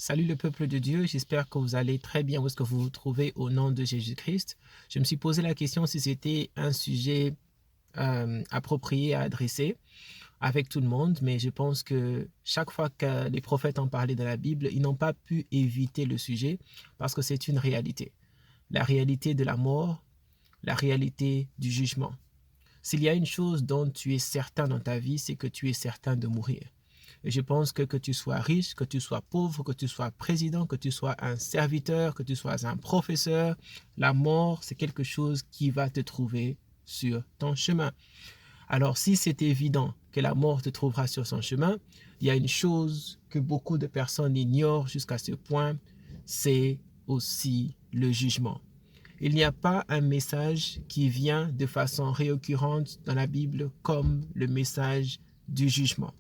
Salut le peuple de Dieu, j'espère que vous allez très bien où est-ce que vous vous trouvez au nom de Jésus-Christ. Je me suis posé la question si c'était un sujet approprié à adresser avec tout le monde, mais je pense que chaque fois que les prophètes ont parlé dans la Bible, ils n'ont pas pu éviter le sujet parce que c'est une réalité. La réalité de la mort, la réalité du jugement. S'il y a une chose dont tu es certain dans ta vie, c'est que tu es certain de mourir. Et je pense que tu sois riche, que tu sois pauvre, que tu sois président, que tu sois un serviteur, que tu sois un professeur, la mort, c'est quelque chose qui va te trouver sur ton chemin. Alors, si c'est évident que la mort te trouvera sur son chemin, il y a une chose que beaucoup de personnes ignorent jusqu'à ce point, c'est aussi le jugement. Il n'y a pas un message qui vient de façon réoccurrente dans la Bible comme le message du jugement.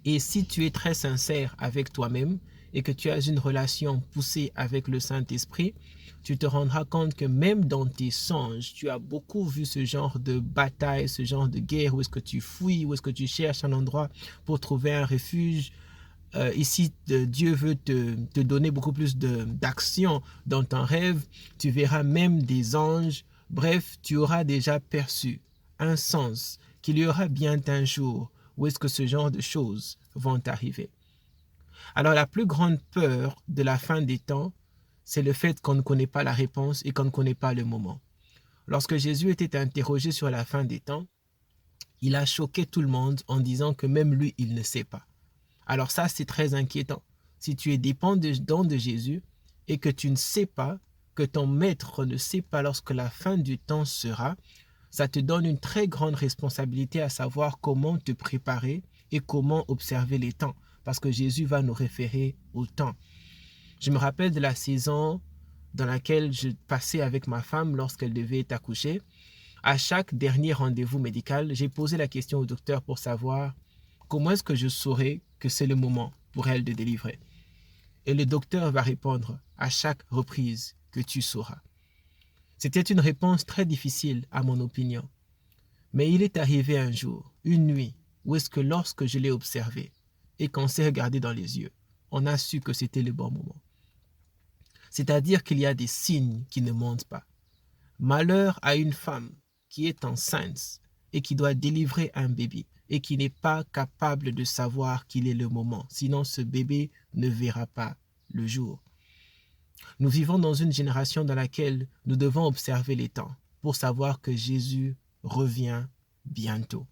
Et si tu es très sincère avec toi-même et que tu as une relation poussée avec le Saint-Esprit, tu te rendras compte que même dans tes songes, tu as beaucoup vu ce genre de bataille, ce genre de guerre, où est-ce que tu fouilles, où est-ce que tu cherches un endroit pour trouver un refuge. Ici, Dieu veut te donner beaucoup plus d'action dans ton rêve. Tu verras même des anges. Bref, tu auras déjà perçu un sens qu'il y aura bien un jour où est-ce que ce genre de choses vont arriver. Alors, la plus grande peur de la fin des temps, c'est le fait qu'on ne connaît pas la réponse et qu'on ne connaît pas le moment. Lorsque Jésus était interrogé sur la fin des temps, il a choqué tout le monde en disant que même lui, il ne sait pas. Alors ça, c'est très inquiétant. Si tu es dépendant de Jésus et que tu ne sais pas, que ton maître ne sait pas lorsque la fin du temps sera, ça te donne une très grande responsabilité à savoir comment te préparer et comment observer les temps. Parce que Jésus va nous référer au temps. Je me rappelle de la saison dans laquelle je passais avec ma femme lorsqu'elle devait accoucher. À chaque dernier rendez-vous médical, j'ai posé la question au docteur pour savoir comment est-ce que je saurais que c'est le moment pour elle de délivrer. Et le docteur va répondre à chaque reprise que tu sauras. C'était une réponse très difficile à mon opinion. Mais il est arrivé un jour, une nuit, où est-ce que lorsque je l'ai observé et qu'on s'est regardé dans les yeux, on a su que c'était le bon moment. C'est-à-dire qu'il y a des signes qui ne montent pas. Malheur à une femme qui est enceinte et qui doit délivrer un bébé et qui n'est pas capable de savoir qu'il est le moment. Sinon, ce bébé ne verra pas le jour. Nous vivons dans une génération dans laquelle nous devons observer les temps pour savoir que Jésus revient bientôt.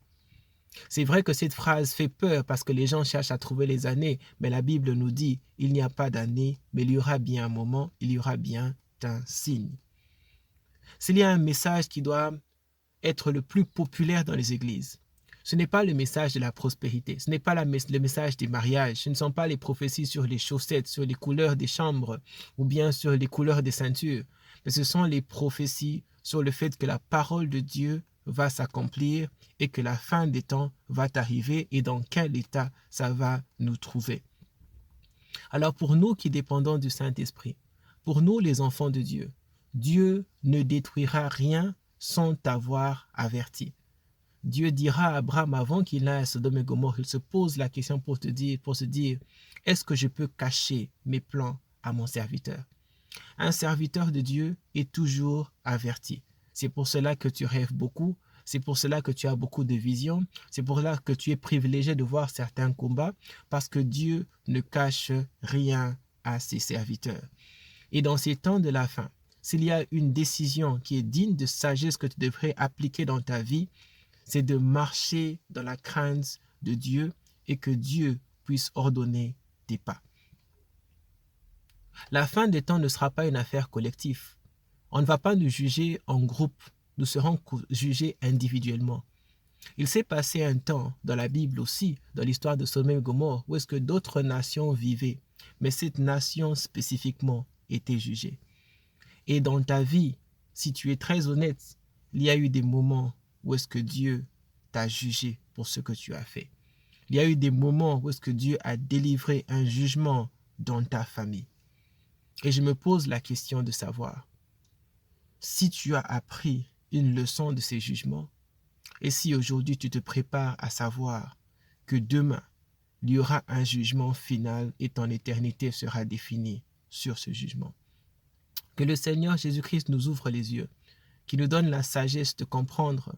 C'est vrai que cette phrase fait peur parce que les gens cherchent à trouver les années, mais la Bible nous dit il n'y a pas d'année, mais il y aura bien un moment, il y aura bien un signe. S'il y a un message qui doit être le plus populaire dans les églises, ce n'est pas le message de la prospérité, ce n'est pas le message des mariages, ce ne sont pas les prophéties sur les chaussettes, sur les couleurs des chambres ou bien sur les couleurs des ceintures, mais ce sont les prophéties sur le fait que la parole de Dieu va s'accomplir et que la fin des temps va arriver et dans quel état ça va nous trouver. Alors pour nous qui dépendons du Saint-Esprit, pour nous les enfants de Dieu, Dieu ne détruira rien sans t'avoir averti. Dieu dira à Abraham avant qu'il n'aille à Sodome et Gomorrhe, il se pose la question pour se dire, est-ce que je peux cacher mes plans à mon serviteur? Un serviteur de Dieu est toujours averti. C'est pour cela que tu rêves beaucoup, c'est pour cela que tu as beaucoup de visions, c'est pour cela que tu es privilégié de voir certains combats, parce que Dieu ne cache rien à ses serviteurs. Et dans ces temps de la fin, s'il y a une décision qui est digne de sagesse que tu devrais appliquer dans ta vie, c'est de marcher dans la crainte de Dieu et que Dieu puisse ordonner tes pas. La fin des temps ne sera pas une affaire collective. On ne va pas nous juger en groupe, nous serons jugés individuellement. Il s'est passé un temps dans la Bible aussi, dans l'histoire de Sodome et Gomorrhe, où est-ce que d'autres nations vivaient, mais cette nation spécifiquement était jugée. Et dans ta vie, si tu es très honnête, il y a eu des moments où est-ce que Dieu t'a jugé pour ce que tu as fait. Il y a eu des moments où est-ce que Dieu a délivré un jugement dans ta famille. Et je me pose la question de savoir si tu as appris une leçon de ces jugements et si aujourd'hui tu te prépares à savoir que demain, il y aura un jugement final et ton éternité sera définie sur ce jugement. Que le Seigneur Jésus-Christ nous ouvre les yeux, qu'il nous donne la sagesse de comprendre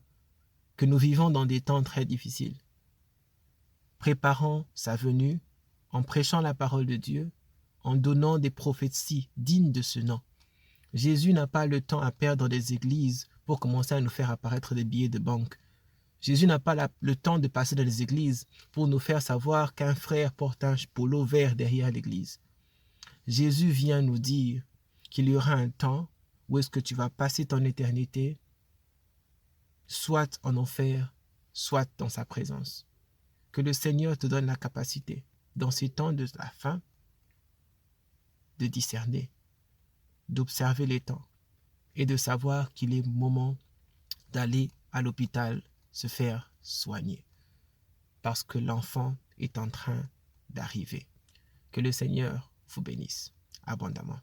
que nous vivons dans des temps très difficiles. Préparons sa venue en prêchant la parole de Dieu, en donnant des prophéties dignes de ce nom. Jésus n'a pas le temps à perdre des églises pour commencer à nous faire apparaître des billets de banque. Jésus n'a pas le temps de passer dans les églises pour nous faire savoir qu'un frère porte un polo vert derrière l'église. Jésus vient nous dire qu'il y aura un temps où est-ce que tu vas passer ton éternité, soit en enfer, soit dans sa présence. Que le Seigneur te donne la capacité, dans ces temps de la fin, de discerner, d'observer les temps et de savoir qu'il est moment d'aller à l'hôpital se faire soigner parce que l'enfant est en train d'arriver. Que le Seigneur vous bénisse abondamment.